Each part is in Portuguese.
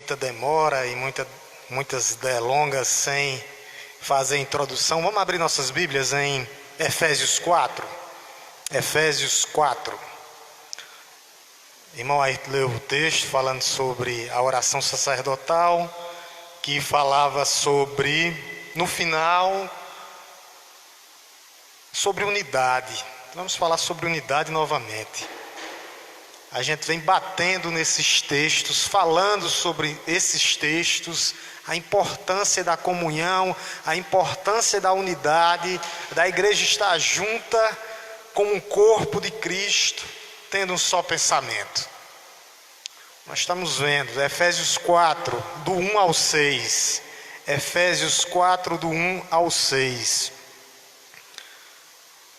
muita demora e muitas delongas sem fazer a introdução, vamos abrir nossas Bíblias em Efésios 4. Efésios 4. Irmão Ayrton leu o texto falando sobre a oração sacerdotal, que falava sobre, no final, sobre unidade. Vamos falar sobre unidade novamente. A gente vem batendo nesses textos, falando sobre esses textos, a importância da comunhão, a importância da unidade, da igreja estar junta como um corpo de Cristo, tendo um só pensamento. Nós estamos vendo Efésios 4, do 1 ao 6. Efésios 4, do 1 ao 6.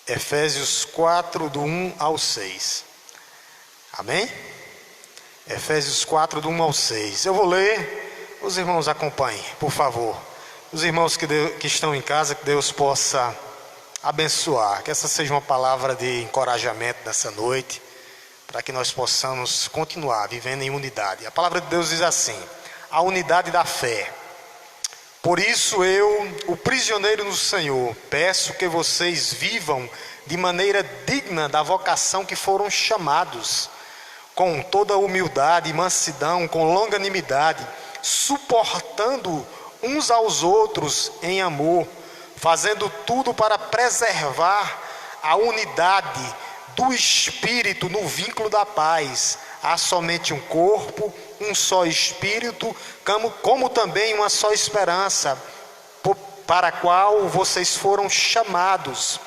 Efésios 4, do 1 ao 6. Amém? Efésios 4, do 1 ao 6. Eu vou ler, os irmãos acompanhem, por favor. Os irmãos que estão em casa, que Deus possa abençoar. Que essa seja uma palavra de encorajamento nessa noite, para que nós possamos continuar vivendo em unidade. A palavra de Deus diz assim: a unidade da fé. Por isso eu, o prisioneiro no Senhor, peço que vocês vivam de maneira digna da vocação que foram chamados, com toda humildade e mansidão, com longanimidade, suportando uns aos outros em amor, fazendo tudo para preservar a unidade do Espírito no vínculo da paz. Há somente um corpo, um só Espírito, como também uma só esperança, para a qual vocês foram chamados.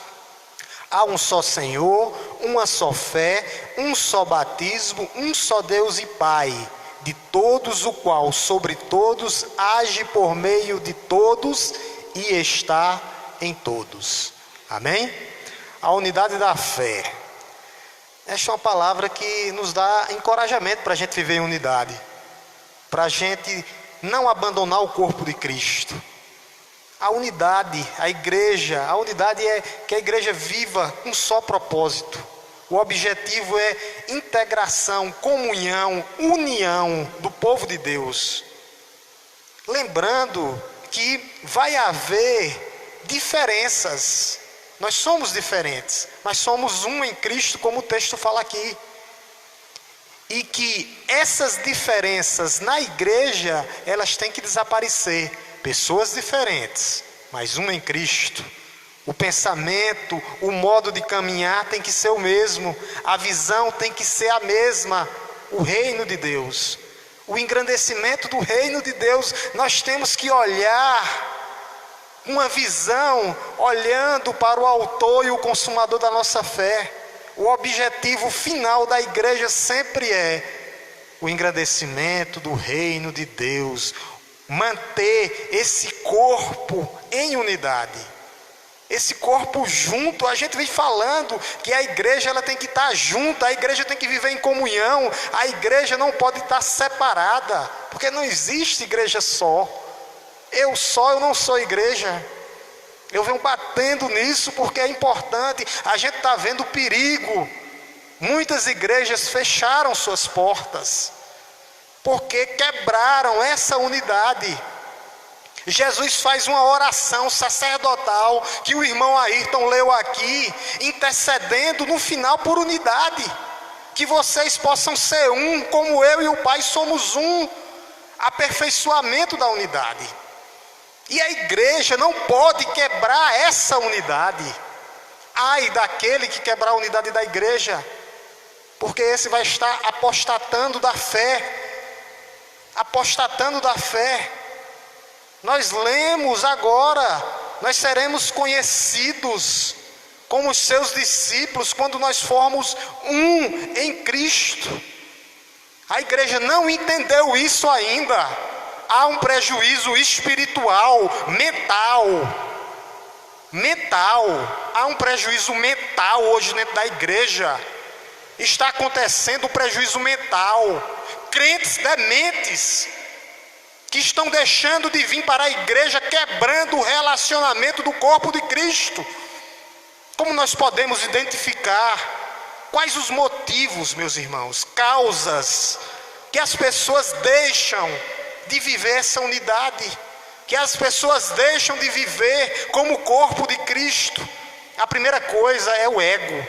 Há um só Senhor, uma só fé, um só batismo, um só Deus e Pai, de todos, o qual sobre todos age por meio de todos e está em todos. Amém? A unidade da fé. Esta é uma palavra que nos dá encorajamento para a gente viver em unidade, para a gente não abandonar o corpo de Cristo. A unidade, a unidade é que a igreja viva um só propósito. O objetivo é integração, comunhão, união do povo de Deus. Lembrando que vai haver diferenças. Nós somos diferentes, mas somos um em Cristo, como o texto fala aqui. E que essas diferenças na igreja, elas têm que desaparecer. Pessoas diferentes, mas um em Cristo. O pensamento, o modo de caminhar tem que ser o mesmo. A visão tem que ser a mesma. O reino de Deus, o engrandecimento do reino de Deus, nós temos que olhar uma visão, olhando para o autor e o consumador da nossa fé. O objetivo final da igreja sempre é o engrandecimento do reino de Deus, manter esse corpo em unidade, esse corpo junto. A gente vem falando que a igreja ela tem que estar junta, a igreja tem que viver em comunhão, a igreja não pode estar separada, porque não existe igreja só. Eu não sou igreja. Eu venho batendo nisso porque é importante. A gente está vendo o perigo. Muitas igrejas fecharam suas portas porque quebraram essa unidade. Jesus faz uma oração sacerdotal que o irmão Ayrton leu aqui, intercedendo no final por unidade, que vocês possam ser um, como eu e o Pai somos um. Aperfeiçoamento da unidade. E a igreja não pode quebrar essa unidade. Ai daquele que quebrar a unidade da igreja, porque esse vai estar apostatando da fé. Apostatando da fé. Nós lemos agora, nós seremos conhecidos como os seus discípulos quando nós formos um em Cristo. A igreja não entendeu isso ainda. Há um prejuízo espiritual, mental. Há um prejuízo mental hoje dentro da igreja. Está acontecendo um prejuízo mental. Crentes dementes que estão deixando de vir para a igreja, quebrando o relacionamento do corpo de Cristo. Como nós podemos identificar? Quais os motivos, meus irmãos, causas que as pessoas deixam de viver essa unidade, que as pessoas deixam de viver como o corpo de Cristo. A primeira coisa é o ego,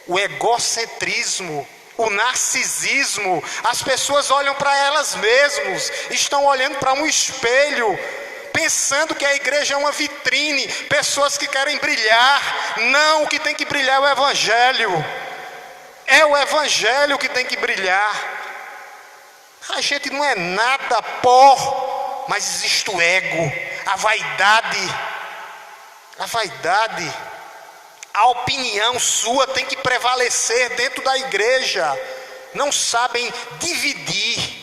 o egocentrismo, o narcisismo. As pessoas olham para elas mesmas, estão olhando para um espelho, pensando que a igreja é uma vitrine, pessoas que querem brilhar. Não, o que tem que brilhar é o Evangelho. É o Evangelho que tem que brilhar. A gente não é nada pó, mas existe o ego, a vaidade. A vaidade, a opinião sua tem que prevalecer dentro da igreja. Não sabem dividir,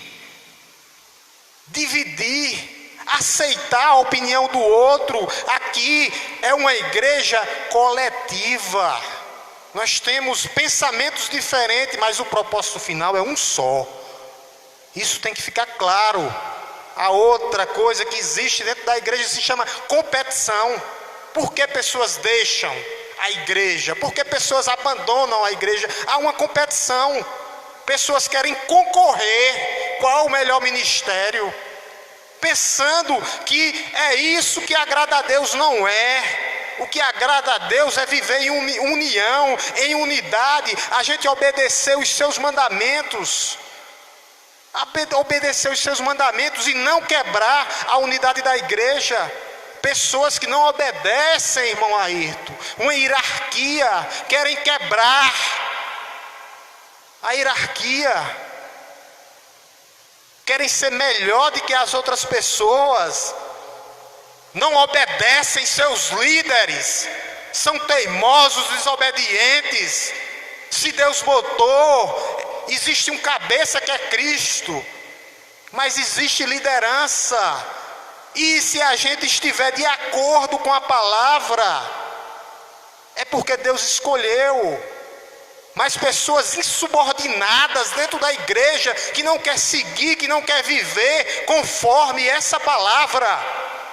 aceitar a opinião do outro. Aqui é uma igreja coletiva. Nós temos pensamentos diferentes, mas o propósito final é um só. Isso tem que ficar claro. A outra coisa que existe dentro da igreja se chama competição. Por que pessoas deixam a igreja? Por que pessoas abandonam a igreja? Há uma competição. Pessoas querem concorrer. Qual o melhor ministério? Pensando que é isso que agrada a Deus. Não é. O que agrada a Deus é viver em união, em unidade. A gente obedecer os seus mandamentos. Obedecer os seus mandamentos e não quebrar a unidade da igreja. Pessoas que não obedecem, irmão Ayrton, uma hierarquia, querem quebrar a hierarquia, querem ser melhor do que as outras pessoas, não obedecem seus líderes, são teimosos, desobedientes. Se Deus botou, existe um cabeça que é Cristo, mas existe liderança. E se a gente estiver de acordo com a palavra, é porque Deus escolheu. Mas pessoas insubordinadas dentro da igreja, que não quer seguir, que não quer viver conforme essa palavra,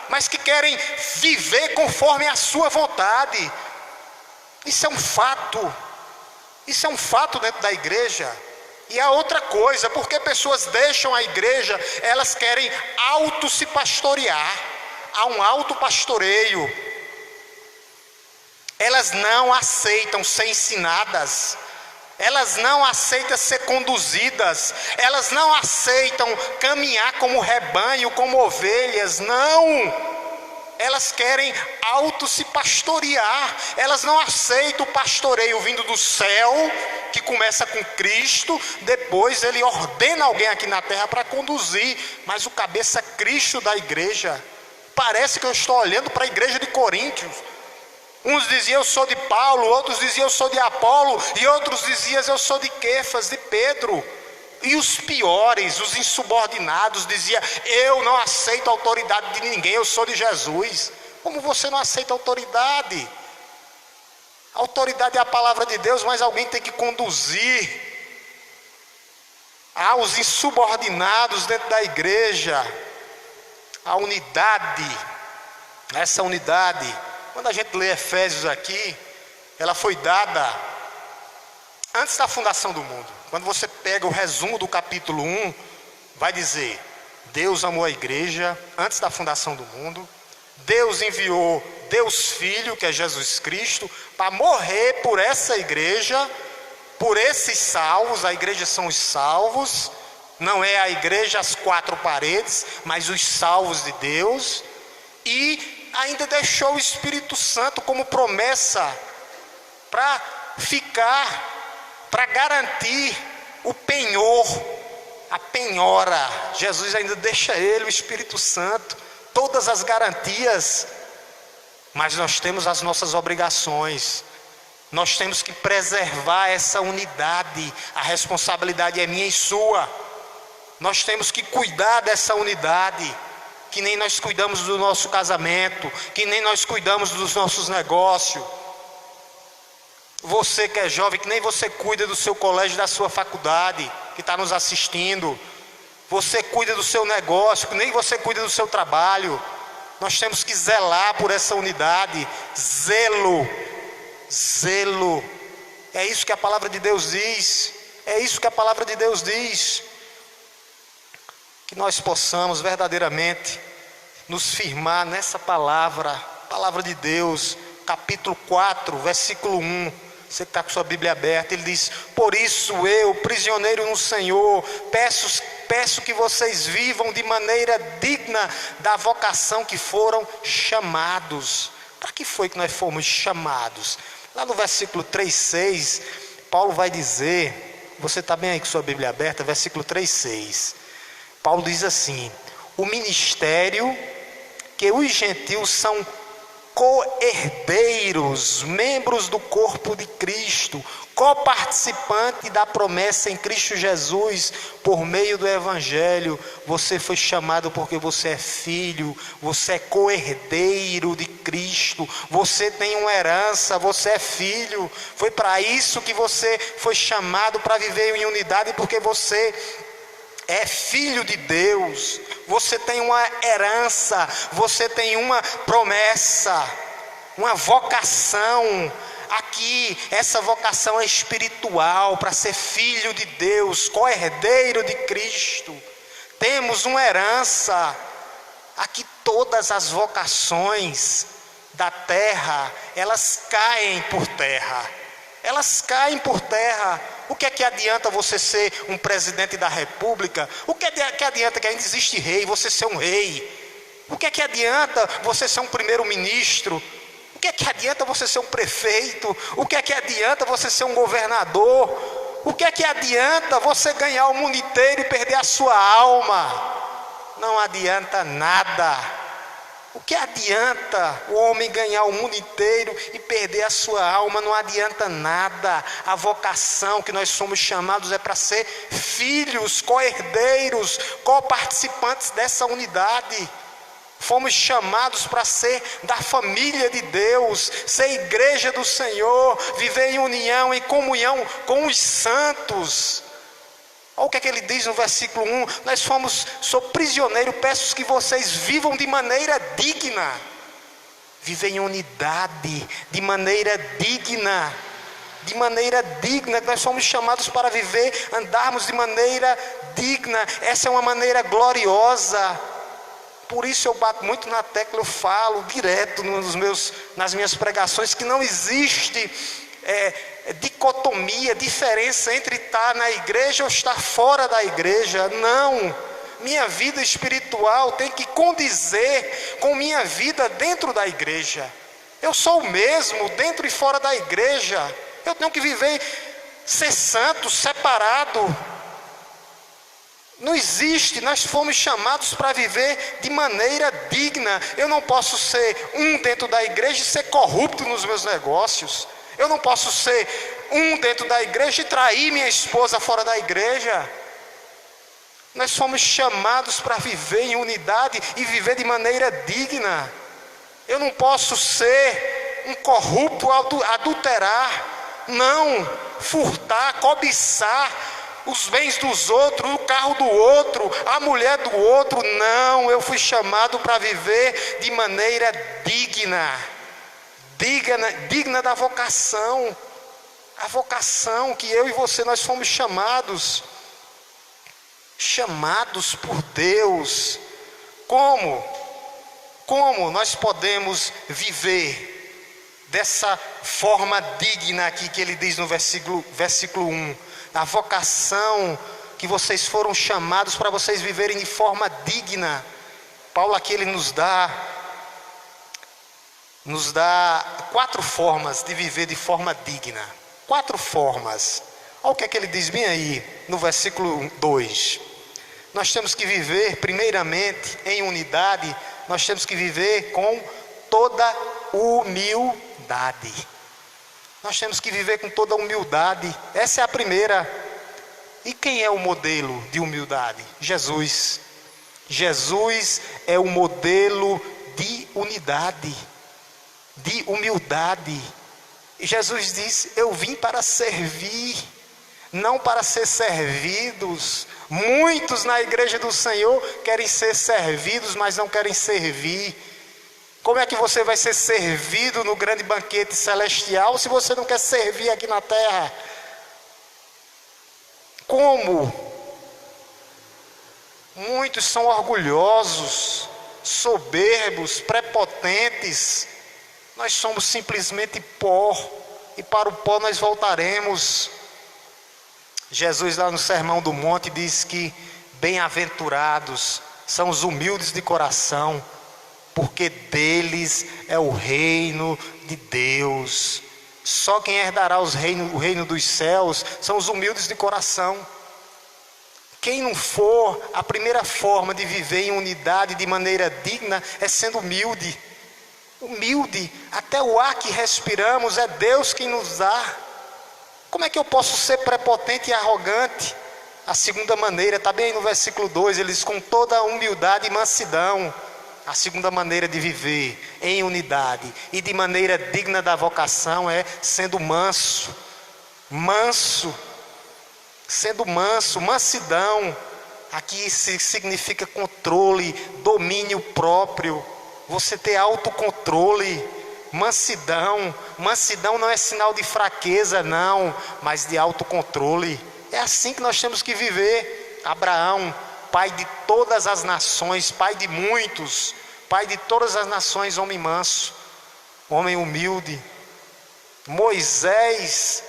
mas que querem viver conforme a sua vontade. Isso é um fato. Isso é um fato dentro da igreja. E a outra coisa, porque pessoas deixam a igreja, elas querem se pastorear. Há um autopastoreio. Elas não aceitam ser ensinadas. Elas não aceitam ser conduzidas. Elas não aceitam caminhar como rebanho, como ovelhas. Não! Elas querem se pastorear. Elas não aceitam o pastoreio vindo do céu, que começa com Cristo, depois ele ordena alguém aqui na terra para conduzir. Mas o cabeça Cristo da igreja. Parece que eu estou olhando para a igreja de Coríntios. Uns diziam eu sou de Paulo, outros diziam eu sou de Apolo, e outros diziam eu sou de Quefas, de Pedro. E os piores, os insubordinados, diziam eu não aceito a autoridade de ninguém, eu sou de Jesus. Como você não aceita a autoridade? A autoridade é a palavra de Deus, mas alguém tem que conduzir. Há os insubordinados dentro da igreja. A unidade, essa unidade, quando a gente lê Efésios aqui, ela foi dada antes da fundação do mundo. Quando você pega o resumo do capítulo 1, vai dizer: Deus amou a igreja antes da fundação do mundo. Deus enviou Deus Filho, que é Jesus Cristo, para morrer por essa igreja, por esses salvos. A igreja são os salvos. Não é a igreja as quatro paredes, mas os salvos de Deus. E ainda deixou o Espírito Santo como promessa para ficar, para garantir o penhor, a penhora. Jesus ainda deixa ele, o Espírito Santo, todas as garantias. Mas nós temos as nossas obrigações. Nós temos que preservar essa unidade. A responsabilidade é minha e sua. Nós temos que cuidar dessa unidade, que nem nós cuidamos do nosso casamento, que nem nós cuidamos dos nossos negócios. Você que é jovem, que nem você cuida do seu colégio, da sua faculdade, que está nos assistindo. Você cuida do seu negócio, que nem você cuida do seu trabalho. Nós temos que zelar por essa unidade. Zelo. Zelo. É isso que a palavra de Deus diz. É isso que a palavra de Deus diz. que nós possamos verdadeiramente nos firmar nessa palavra de Deus, capítulo 4, versículo 1. Você que está com sua Bíblia aberta, ele diz: por isso eu, prisioneiro no Senhor, peço que vocês vivam de maneira digna da vocação que foram chamados. Para que foi que nós fomos chamados? Lá no versículo 3,6, Paulo vai dizer, você está bem aí com sua Bíblia aberta, versículo 3,6. Paulo diz assim: o ministério que os gentios são co-herdeiros, membros do corpo de Cristo, coparticipante da promessa em Cristo Jesus, por meio do Evangelho. Você foi chamado porque você é filho, você é co-herdeiro de Cristo, você tem uma herança, você é filho. Foi para isso que você foi chamado, para viver em unidade, porque você é filho de Deus, você tem uma herança, você tem uma promessa, uma vocação. Aqui, essa vocação é espiritual, para ser filho de Deus, co-herdeiro de Cristo. Temos uma herança. Aqui todas as vocações da terra, elas caem por terra. Elas caem por terra. O que é que adianta você ser um presidente da república? O que é que adianta que ainda existe rei, você ser um rei? O que é que adianta você ser um primeiro-ministro? O que é que adianta você ser um prefeito? O que é que adianta você ser um governador? O que é que adianta você ganhar o mundo inteiro e perder a sua alma? Não adianta nada. O que adianta o homem ganhar o mundo inteiro e perder a sua alma? Não adianta nada. A vocação que nós somos chamados é para ser filhos, co-herdeiros, co-participantes dessa unidade. Fomos chamados para ser da família de Deus, ser igreja do Senhor, viver em união, em comunhão com os santos. Olha o que é que ele diz no versículo 1: sou prisioneiro, peço que vocês vivam de maneira digna. Viver em unidade, de maneira digna. De maneira digna, nós somos chamados para viver, andarmos de maneira digna. Essa é uma maneira gloriosa. Por isso eu bato muito na tecla, eu falo direto nas minhas pregações, que não existe dicotomia, diferença entre estar na igreja ou estar fora da igreja. Não, minha vida espiritual tem que condizer com minha vida dentro da igreja. Eu sou o mesmo dentro e fora da igreja. Eu tenho que viver, ser santo, separado. Não existe, nós fomos chamados para viver de maneira digna. Eu não posso ser um dentro da igreja e ser corrupto nos meus negócios. Eu não posso ser um dentro da igreja e trair minha esposa fora da igreja. Nós fomos chamados para viver em unidade e viver de maneira digna. Eu não posso ser um corrupto, adulterar, não, furtar, cobiçar os bens dos outros, o carro do outro, a mulher do outro. Não, eu fui chamado para viver de maneira digna. Digna da vocação. A vocação que eu e você, nós fomos chamados por Deus. Como nós podemos viver dessa forma digna aqui que ele diz no versículo 1? A vocação que vocês foram chamados para vocês viverem de forma digna. Paulo aqui ele nos dá 4 formas de viver de forma digna. 4 formas. Olha o que é que ele diz bem aí no versículo 2. Nós temos que viver primeiramente em unidade. Nós temos que viver com toda humildade. Nós temos que viver com toda humildade. Essa é a primeira. E quem é o modelo de humildade? Jesus. Jesus é o modelo de unidade, de humildade. Jesus disse: eu vim para servir, não para ser servidos. Muitos na igreja do Senhor querem ser servidos, mas não querem servir. Como é que você vai ser servido no grande banquete celestial se você não quer servir aqui na terra? Como? Muitos são orgulhosos, soberbos, prepotentes. Nós somos simplesmente pó, e para o pó nós voltaremos. Jesus, lá no Sermão do Monte, diz que bem-aventurados são os humildes de coração, porque deles é o reino de Deus. Só quem herdará o reino dos céus são os humildes de coração. Quem não for, a primeira forma de viver em unidade de maneira digna é sendo humilde. Humilde, até o ar que respiramos é Deus quem nos dá. Como é que eu posso ser prepotente e arrogante? A segunda maneira, está bem aí no versículo 2, ele diz: com toda a humildade e mansidão. A segunda maneira de viver em unidade e de maneira digna da vocação é sendo manso. Manso. Sendo manso, mansidão. Aqui significa controle, domínio próprio. Você ter autocontrole. Mansidão. Mansidão não é sinal de fraqueza, não, mas de autocontrole. É assim que nós temos que viver. Abraão, pai de todas as nações, pai de muitos, pai de todas as nações, homem manso, homem humilde. Moisés,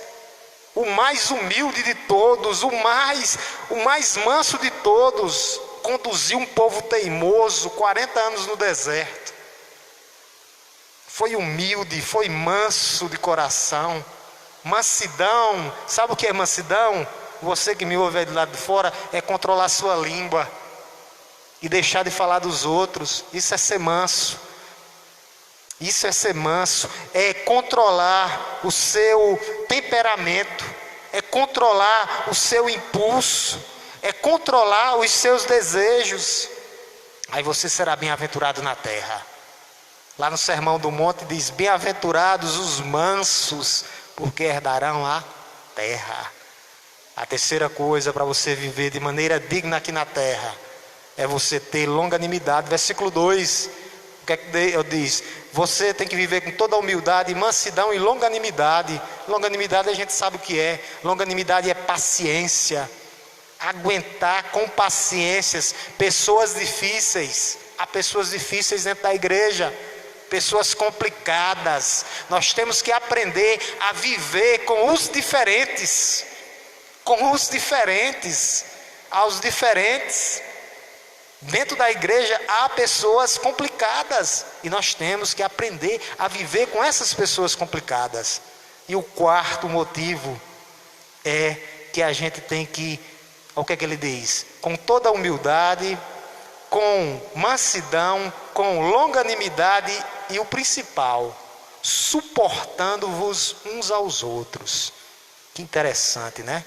o mais humilde de todos, o mais manso de todos, conduziu um povo teimoso, 40 anos no deserto. Foi humilde, foi manso de coração. Mansidão, sabe o que é mansidão? Você que me ouve aí do lado de fora, é controlar sua língua e deixar de falar dos outros. Isso é ser manso. Isso é ser manso, é controlar o seu temperamento, é controlar o seu impulso, é controlar os seus desejos. Aí você será bem-aventurado na terra. Lá no Sermão do Monte diz: bem-aventurados os mansos, porque herdarão a terra. A terceira coisa para você viver de maneira digna aqui na terra é você ter longanimidade. Versículo 2, o que é que eu diz? Você tem que viver com toda a humildade, mansidão e longanimidade. Longanimidade a gente sabe o que é. Longanimidade é paciência, aguentar com paciências pessoas difíceis. Há pessoas difíceis dentro da igreja, pessoas complicadas. Nós temos que aprender a viver com os diferentes. Com os diferentes. Aos diferentes. Dentro da igreja há pessoas complicadas. E nós temos que aprender a viver com essas pessoas complicadas. E o quarto motivo é que a gente tem que, o que é que ele diz? Com toda a humildade, com mansidão, com longanimidade e o principal, suportando-vos uns aos outros. Que interessante, né?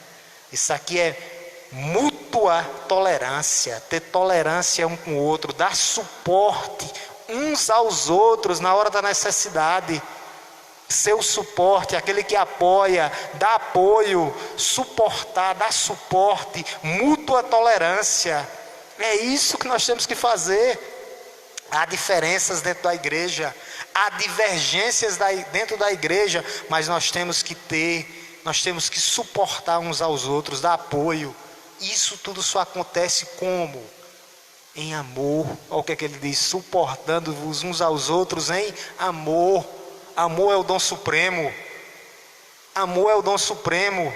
Isso aqui é mútua tolerância, ter tolerância um com o outro, dar suporte uns aos outros na hora da necessidade. Seu suporte, aquele que apoia, dá apoio, suportar, dar suporte, mútua tolerância. É isso que nós temos que fazer. Há diferenças dentro da igreja, há divergências dentro da igreja, mas nós temos que suportar uns aos outros, dar apoio. Isso tudo só acontece como? Em amor. Olha o que é que ele diz: suportando-vos uns aos outros em amor. Amor é o dom supremo. Amor é o dom supremo.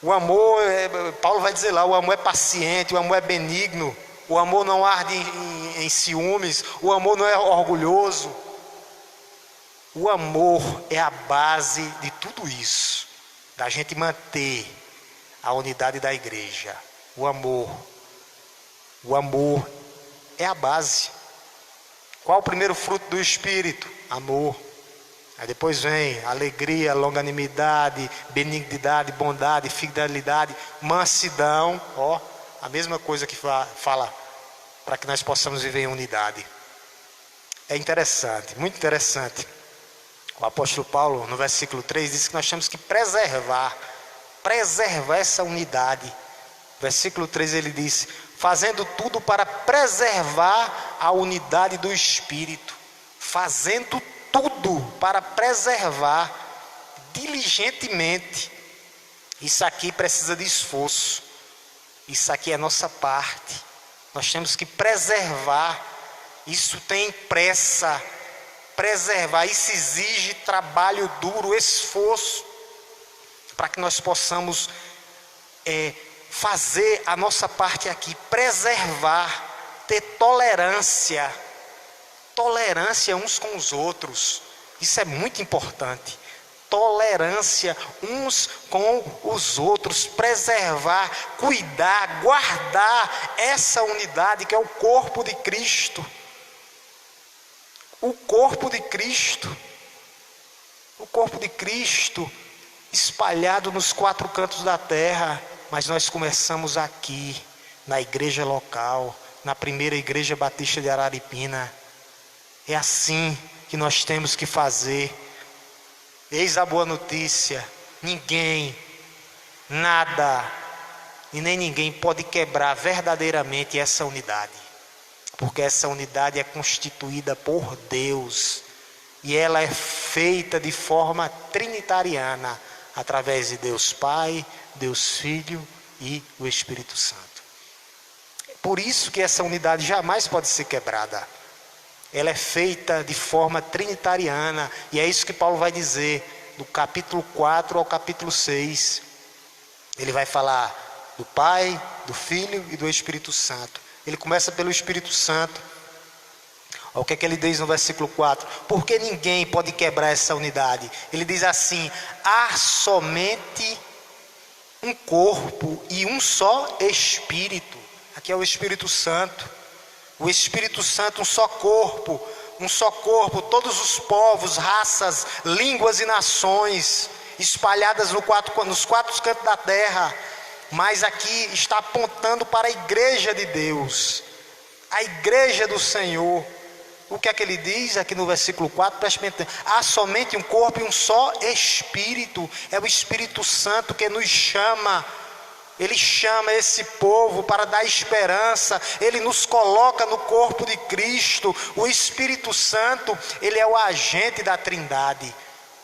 O amor, Paulo vai dizer lá, o amor é paciente, o amor é benigno. O amor não arde em ciúmes, o amor não é orgulhoso. O amor é a base de tudo isso, da gente manter a unidade da igreja. O amor é a base. Qual o primeiro fruto do Espírito? Amor. Aí depois vem alegria, longanimidade, benignidade, bondade, fidelidade, mansidão. Ó, a mesma coisa que fala para que nós possamos viver em unidade. É interessante, muito interessante. O apóstolo Paulo, no versículo 3, diz que nós temos que preservar essa unidade. Versículo 3 ele diz: fazendo tudo para preservar a unidade do Espírito. Fazendo tudo para preservar diligentemente. Isso aqui precisa de esforço. Isso aqui é nossa parte. Nós temos que preservar. Isso tem pressa. Preservar, isso exige trabalho duro, esforço, para que nós possamos fazer a nossa parte aqui, preservar, ter tolerância uns com os outros. Isso é muito importante. Tolerância uns com os outros, preservar, cuidar, guardar essa unidade que é o corpo de Cristo. O corpo de Cristo. O corpo de Cristo espalhado nos 4 cantos da terra. Mas nós começamos aqui, na igreja local, na primeira igreja batista de Araripina. É assim que nós temos que fazer. Eis a boa notícia: ninguém, nada e nem ninguém pode quebrar verdadeiramente essa unidade, porque essa unidade é constituída por Deus e ela é feita de forma trinitariana, através de Deus Pai, Deus Filho e o Espírito Santo. Por isso que essa unidade jamais pode ser quebrada. Ela é feita de forma trinitariana, e é isso que Paulo vai dizer, do capítulo 4 ao capítulo 6. Ele vai falar do Pai, do Filho e do Espírito Santo. Ele começa pelo Espírito Santo. Olha o que é que ele diz no versículo 4. Porque ninguém pode quebrar essa unidade. Ele diz assim: há somente um corpo e um só Espírito. Aqui é o Espírito Santo. O Espírito Santo, um só corpo, todos os povos, raças, línguas e nações, espalhadas nos 4 cantos da terra, mas aqui está apontando para a igreja de Deus, a igreja do Senhor. O que é que ele diz aqui no versículo 4? Preste atenção. Há somente um corpo e um só Espírito. É o Espírito Santo que nos chama. Ele chama esse povo para dar esperança. Ele nos coloca no corpo de Cristo. O Espírito Santo, ele é o agente da Trindade.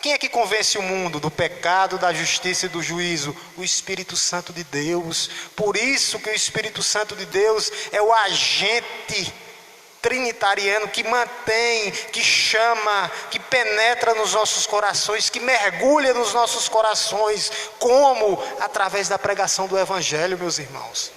Quem é que convence o mundo do pecado, da justiça e do juízo? O Espírito Santo de Deus. Por isso que o Espírito Santo de Deus é o agente trinitariano que mantém, que chama, que penetra nos nossos corações, que mergulha nos nossos corações. Como? Através da pregação do Evangelho, meus irmãos.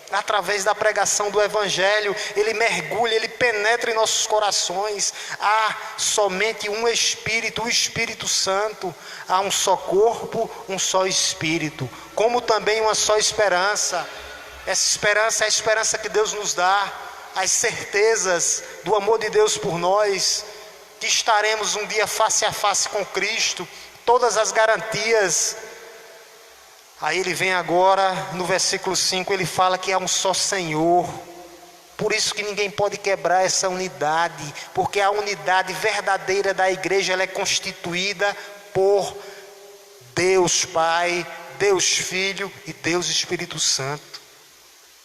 Através da pregação do Evangelho, ele mergulha, ele penetra em nossos corações. Há somente um Espírito, o Espírito Santo. Há um só corpo, um só Espírito, como também uma só esperança. Essa esperança é a esperança que Deus nos dá, as certezas do amor de Deus por nós, que estaremos um dia face a face com Cristo, todas as garantias. Aí ele vem agora no versículo 5, ele fala que há um só Senhor. Por isso que ninguém pode quebrar essa unidade, porque a unidade verdadeira da igreja, ela é constituída por Deus Pai, Deus Filho e Deus Espírito Santo.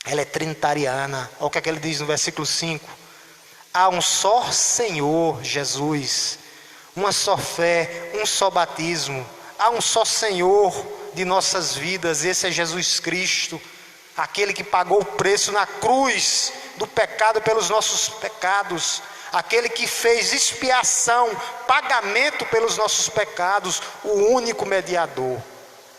Ela é trinitariana. Olha o que é que ele diz no versículo 5. Há um só Senhor Jesus, uma só fé, um só batismo. Há um só Senhor de nossas vidas, esse é Jesus Cristo, aquele que pagou o preço na cruz do pecado pelos nossos pecados, aquele que fez expiação, pagamento pelos nossos pecados, o único mediador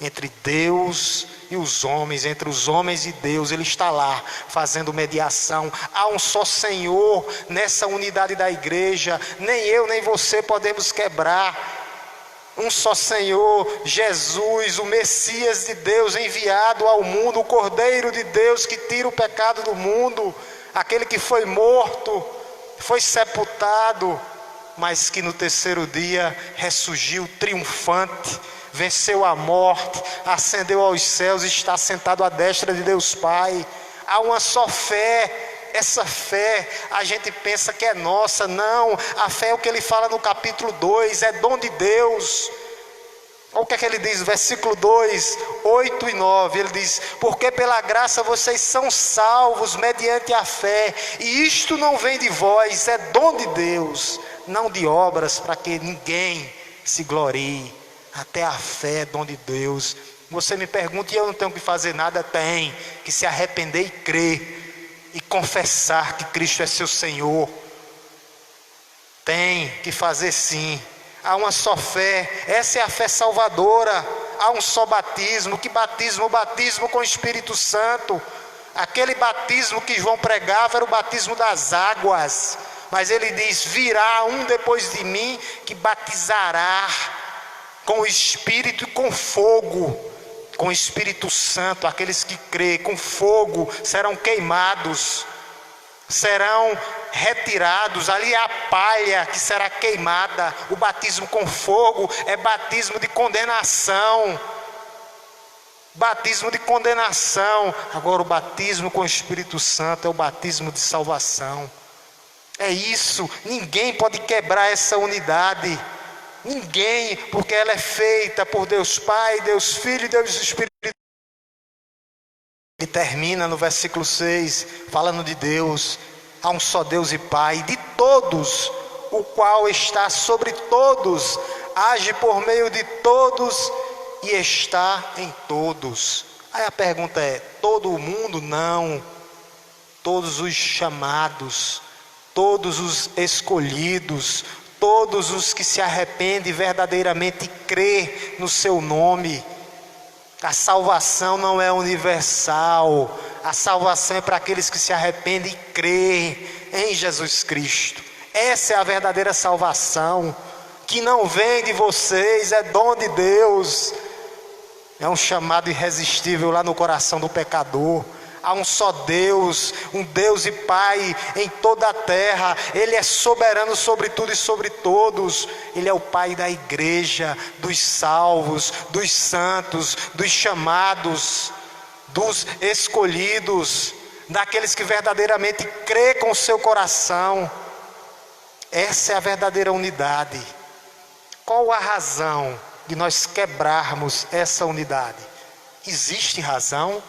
entre Deus e os homens, entre os homens e Deus. Ele está lá fazendo mediação. Há um só Senhor nessa unidade da igreja. Nem eu nem você podemos quebrar. Um só Senhor, Jesus, o Messias de Deus enviado ao mundo, o Cordeiro de Deus que tira o pecado do mundo, aquele que foi morto, foi sepultado, mas que no terceiro dia ressurgiu triunfante, venceu a morte, ascendeu aos céus e está sentado à destra de Deus Pai. Há uma só fé. Essa fé a gente pensa que é nossa. Não, a fé é o que ele fala no capítulo 2, é dom de Deus. Olha o que é que ele diz, versículo 2, 8 e 9, ele diz: porque pela graça vocês são salvos mediante a fé, e isto não vem de vós, é dom de Deus, não de obras, para que ninguém se glorie. Até a fé é dom de Deus, Você me pergunta e eu não tenho que fazer nada? Tem que se arrepender e crer e confessar que Cristo é seu Senhor. Tem que fazer sim. Há uma só fé, essa é a fé salvadora. Há um só batismo. Que batismo? O batismo com o Espírito Santo. Aquele batismo que João pregava era o batismo das águas, mas ele diz: virá um depois de mim que batizará com o Espírito e com fogo, com o Espírito Santo. Aqueles que creem, com fogo serão queimados, serão retirados. Ali é a palha que será queimada. O batismo com fogo é batismo de condenação. Batismo de condenação. Agora o batismo com o Espírito Santo é o batismo de salvação. É isso. Ninguém pode quebrar essa unidade. Ninguém, porque ela é feita por Deus Pai, Deus Filho e Deus Espírito. E termina no versículo 6, falando de Deus. Há um só Deus e Pai de todos, o qual está sobre todos, age por meio de todos e está em todos. Aí a pergunta é: todo o mundo? Não. Todos os chamados, todos os escolhidos, todos os que se arrependem verdadeiramente e crê no seu nome. A salvação não é universal. A salvação é para aqueles que se arrependem e crê em Jesus Cristo. Essa é a verdadeira salvação, que não vem de vocês, é dom de Deus. É um chamado irresistível lá no coração do pecador. Há um só Deus, um Deus e Pai em toda a terra. Ele é soberano sobre tudo e sobre todos. Ele é o Pai da igreja, dos salvos, dos santos, dos chamados, dos escolhidos, daqueles que verdadeiramente crê com o seu coração. Essa é a verdadeira unidade. Qual a razão de nós quebrarmos essa unidade? Existe razão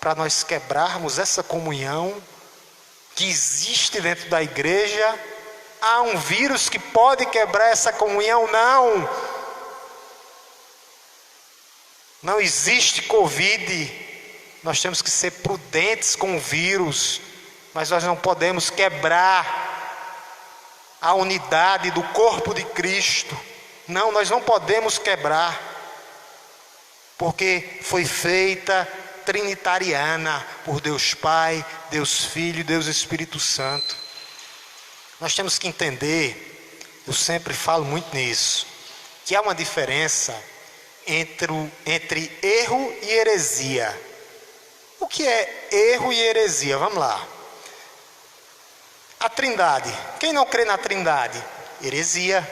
para nós quebrarmos essa comunhão que existe dentro da igreja? Há um vírus que pode quebrar essa comunhão? Não. Não existe Covid. Nós temos que ser prudentes com o vírus, mas nós não podemos quebrar a unidade do corpo de Cristo. Não, nós não podemos quebrar, porque foi feita trinitariana por Deus Pai, Deus Filho e Deus Espírito Santo. Nós temos que entender, eu sempre falo muito nisso, que há uma diferença entre erro e heresia. O que é erro e heresia? Vamos lá. A Trindade. Quem não crê na Trindade? Heresia.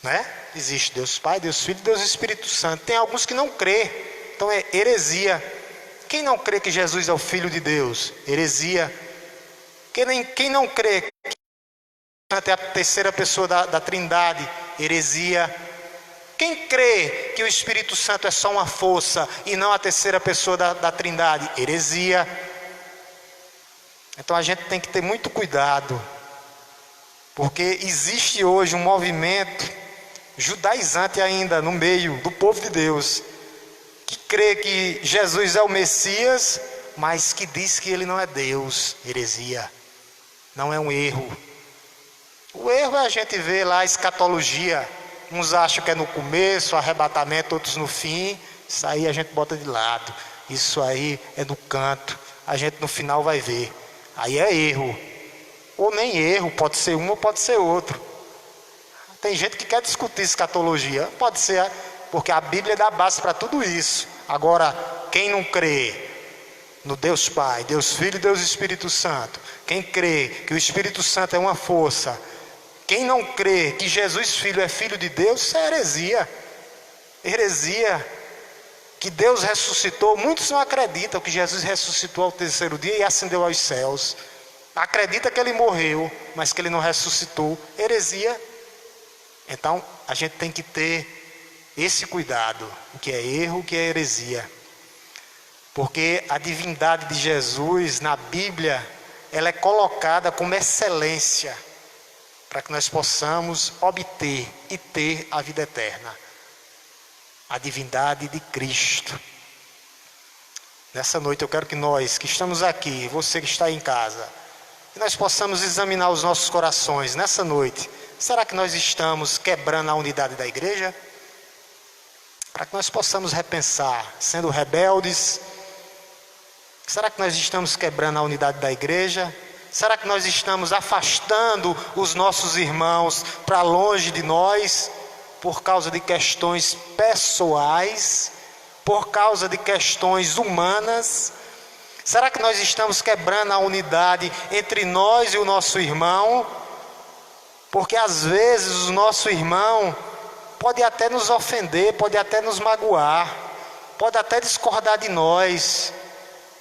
Né? Existe Deus Pai, Deus Filho e Deus Espírito Santo. Tem alguns que não crê, então é heresia. Quem não crê que Jesus é o Filho de Deus? Heresia. Quem não crê que é a terceira pessoa da Trindade? Heresia. Quem crê que o Espírito Santo é só uma força e não a terceira pessoa da Trindade? Heresia. Então a gente tem que ter muito cuidado, porque existe hoje um movimento judaizante ainda no meio do povo de Deus, que crê que Jesus é o Messias, mas que diz que ele não é Deus. Heresia. Não é um erro. O erro é a gente ver lá a escatologia. Uns acham que é no começo, arrebatamento, outros no fim. Isso aí a gente bota de lado. Isso aí é no canto. A gente no final vai ver. Aí é erro. Ou nem erro, pode ser um ou pode ser outro. Tem gente que quer discutir escatologia. Pode ser, porque a Bíblia dá base para tudo isso. Agora, quem não crê no Deus Pai, Deus Filho e Deus Espírito Santo, quem crê que o Espírito Santo é uma força, quem não crê que Jesus Filho é Filho de Deus, isso é heresia. Heresia. Que Deus ressuscitou. Muitos não acreditam que Jesus ressuscitou ao terceiro dia e ascendeu aos céus. Acredita que ele morreu, mas que ele não ressuscitou. Heresia. Então a gente tem que ter esse cuidado, o que é erro, o que é heresia. Porque a divindade de Jesus na Bíblia, ela é colocada como excelência, para que nós possamos obter e ter a vida eterna. a divindade de Cristo. Nessa noite eu quero que nós que estamos aqui, você que está aí em casa, que nós possamos examinar os nossos corações nessa noite. Será que nós estamos quebrando a unidade da igreja? Para que nós possamos repensar, sendo rebeldes. Será que nós estamos quebrando a unidade da igreja? Será que nós estamos afastando os nossos irmãos para longe de nós por causa de questões pessoais, por causa de questões humanas? Será que nós estamos quebrando a unidade entre nós e o nosso irmão? Porque às vezes o nosso irmão pode até nos ofender, pode até nos magoar, pode até discordar de nós,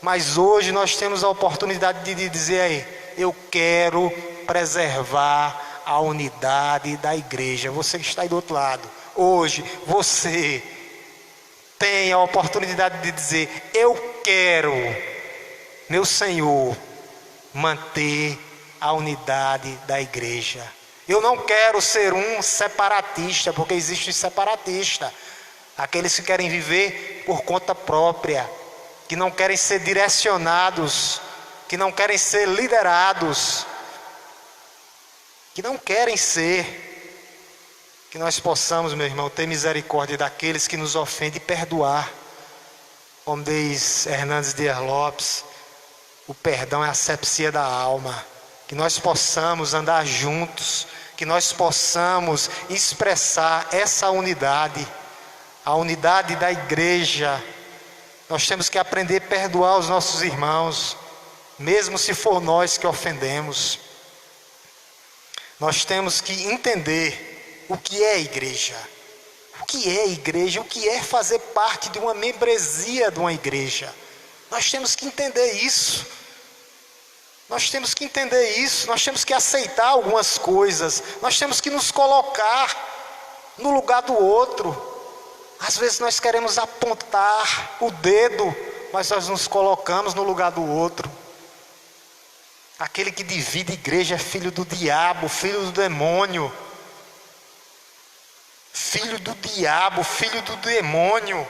mas hoje nós temos a oportunidade de dizer aí, eu quero preservar a unidade da igreja. Você que está aí do outro lado, hoje você tem a oportunidade de dizer, eu quero, meu Senhor, manter a unidade da igreja. Eu não quero ser um separatista, porque existe separatista, aqueles que querem viver por conta própria, que não querem ser direcionados, que não querem ser liderados, que não querem ser. Que nós possamos, meu irmão, ter misericórdia daqueles que nos ofendem e perdoar. Como diz Hernandes Dias Lopes, o perdão é a asepsia da alma. Que nós possamos andar juntos, que nós possamos expressar essa unidade, a unidade da igreja. Nós temos que aprender a perdoar os nossos irmãos, mesmo se for nós que ofendemos. Nós temos que entender o que é igreja. O que é igreja? O que é fazer parte de uma membresia de uma igreja? Nós temos que entender isso. Nós temos que entender isso. Nós temos que aceitar algumas coisas. Nós temos que nos colocar no lugar do outro. Às vezes nós queremos apontar o dedo, mas nós nos colocamos no lugar do outro. Aquele que divide a igreja é filho do diabo, filho do demônio. Filho do diabo, filho do demônio.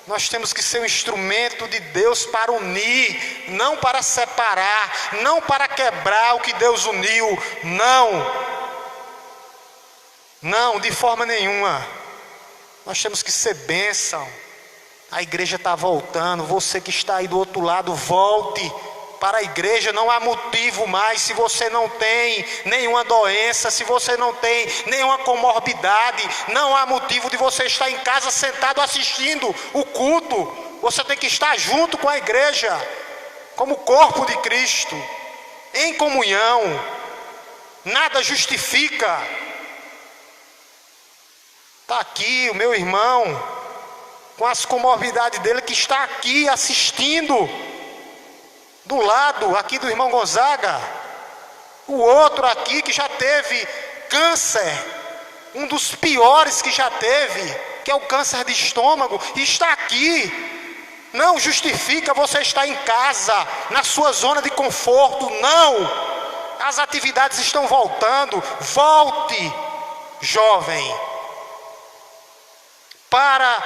Nós temos que ser um instrumento de Deus para unir, não para separar, não para quebrar o que Deus uniu. Não, de forma nenhuma. Nós temos que ser bênção. A igreja está voltando. Você que está aí do outro lado, volte para a igreja. Não há motivo mais. Se você não tem nenhuma doença, se você não tem nenhuma comorbidade, não há motivo de você estar em casa sentado assistindo o culto. Você tem que estar junto com a igreja, como corpo de Cristo, em comunhão. Nada justifica. Está aqui o meu irmão, com as comorbidades dele, que está aqui assistindo, do lado aqui do irmão Gonzaga. O outro aqui que já teve câncer, um dos piores que já teve, que é o câncer de estômago, e está aqui. Não justifica você estar em casa, na sua zona de conforto, não. As atividades estão voltando. Volte, jovem, para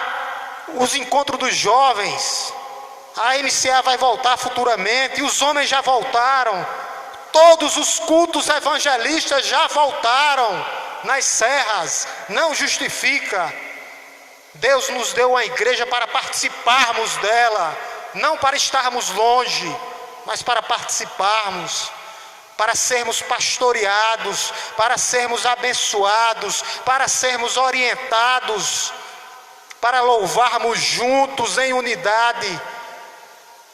os encontros dos jovens. A MCA vai voltar futuramente, e os homens já voltaram. Todos os cultos evangelistas já voltaram nas serras. Não justifica. Deus nos deu uma igreja para participarmos dela, não para estarmos longe, mas para participarmos, para sermos pastoreados, para sermos abençoados, para sermos orientados, para louvarmos juntos em unidade.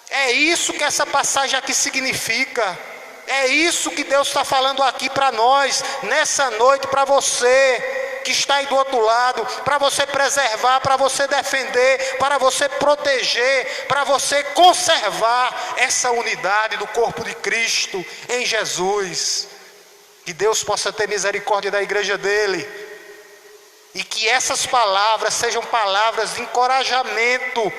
É isso que essa passagem aqui significa. É isso que Deus está falando aqui para nós, nessa noite, para você que está aí do outro lado, para você preservar, para você defender, para você proteger, para você conservar essa unidade do corpo de Cristo em Jesus. Que Deus possa ter misericórdia da igreja dele, e que essas palavras sejam palavras de encorajamento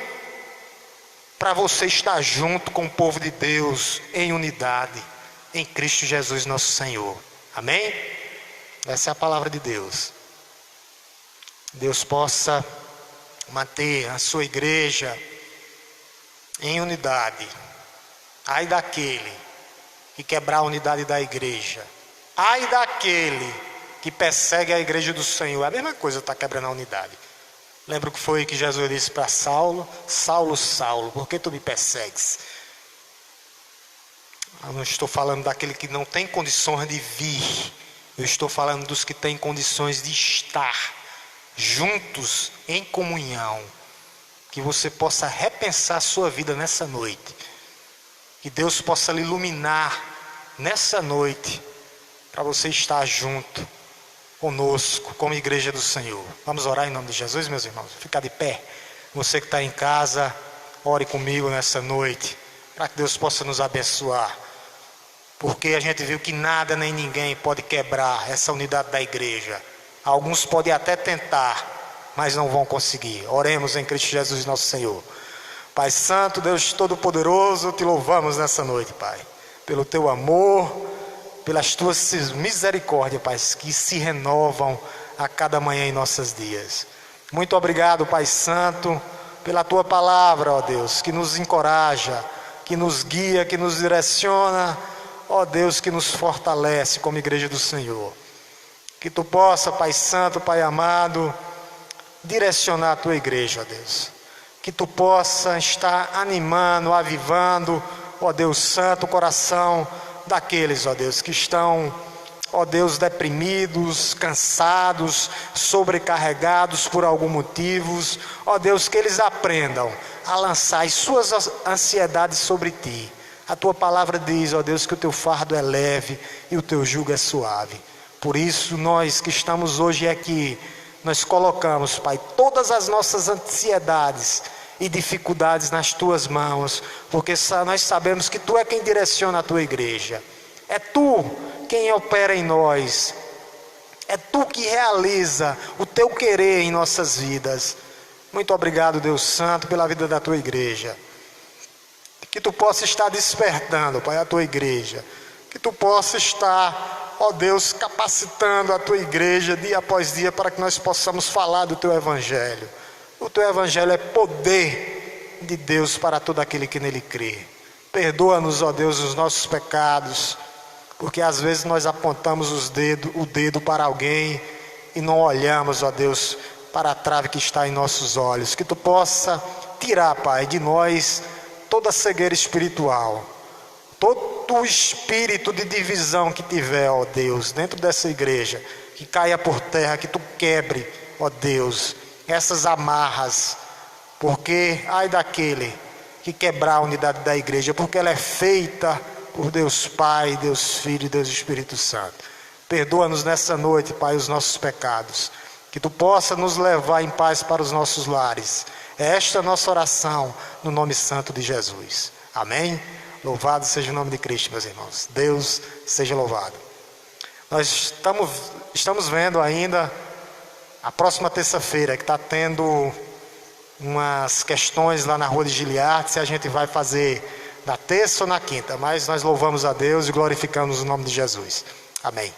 para você estar junto com o povo de Deus em unidade, em Cristo Jesus nosso Senhor. Amém? Essa é a palavra de Deus. Deus possa manter a sua igreja em unidade. Ai daquele que quebrar a unidade da igreja. Ai daquele que persegue a igreja do Senhor. É a mesma coisa estar quebrando a unidade. Lembra o que foi que Jesus disse para Saulo? Saulo, Saulo, por que tu me persegues? Eu não estou falando daquele que não tem condições de vir. Eu estou falando dos que têm condições de estar juntos em comunhão. Que você possa repensar a sua vida nessa noite. Que Deus possa lhe iluminar nessa noite, para você estar junto conosco, como igreja do Senhor. Vamos orar em nome de Jesus, meus irmãos. Ficar de pé. Você que está em casa, ore comigo nessa noite, para que Deus possa nos abençoar. Porque a gente viu que nada nem ninguém pode quebrar essa unidade da igreja. Alguns podem até tentar, mas não vão conseguir. Oremos em Cristo Jesus, nosso Senhor. Pai Santo, Deus Todo-Poderoso, te louvamos nessa noite, Pai, pelo teu amor, pelas tuas misericórdias, Pai, que se renovam a cada manhã em nossos dias. Muito obrigado, Pai Santo, pela tua palavra, ó Deus, que nos encoraja, que nos guia, que nos direciona, ó Deus, que nos fortalece como igreja do Senhor. Que tu possa, Pai Santo, Pai amado, direcionar a tua igreja, ó Deus. Que tu possa estar animando, avivando, ó Deus Santo, o coração daqueles, ó Deus, que estão, ó Deus, deprimidos, cansados, sobrecarregados por algum motivo. Ó Deus, que eles aprendam a lançar as suas ansiedades sobre ti. A tua palavra diz, ó Deus, que o teu fardo é leve e o teu jugo é suave. Por isso, nós que estamos hoje aqui, nós colocamos, Pai, todas as nossas ansiedades e dificuldades nas tuas mãos, porque nós sabemos que tu é quem direciona a tua igreja. É tu quem opera em nós. É tu que realiza o teu querer em nossas vidas. Muito obrigado, Deus Santo, pela vida da tua igreja. Que tu possa estar despertando, Pai, a tua igreja. Que tu possa estar, ó Deus, capacitando a tua igreja dia após dia para que nós possamos falar do teu evangelho. O teu evangelho é poder de Deus para todo aquele que nele crê. Perdoa-nos, ó Deus, os nossos pecados, porque às vezes nós apontamos o dedo para alguém e não olhamos, ó Deus, para a trave que está em nossos olhos. Que tu possa tirar, Pai, de nós toda a cegueira espiritual, todo o espírito de divisão que tiver, ó Deus, dentro dessa igreja, que caia por terra, que tu quebre, ó Deus, essas amarras, porque ai daquele que quebrar a unidade da igreja, porque ela é feita por Deus Pai, Deus Filho e Deus Espírito Santo. Perdoa-nos nessa noite, Pai, os nossos pecados, que tu possa nos levar em paz para os nossos lares. É esta a nossa oração, no nome santo de Jesus. Amém? Louvado seja o nome de Cristo, meus irmãos. Deus seja louvado. Nós estamos vendo ainda a próxima terça-feira, que está tendo umas questões lá na Rua de Giliarte, se a gente vai fazer na terça ou na quinta, mas nós louvamos a Deus e glorificamos o nome de Jesus. Amém.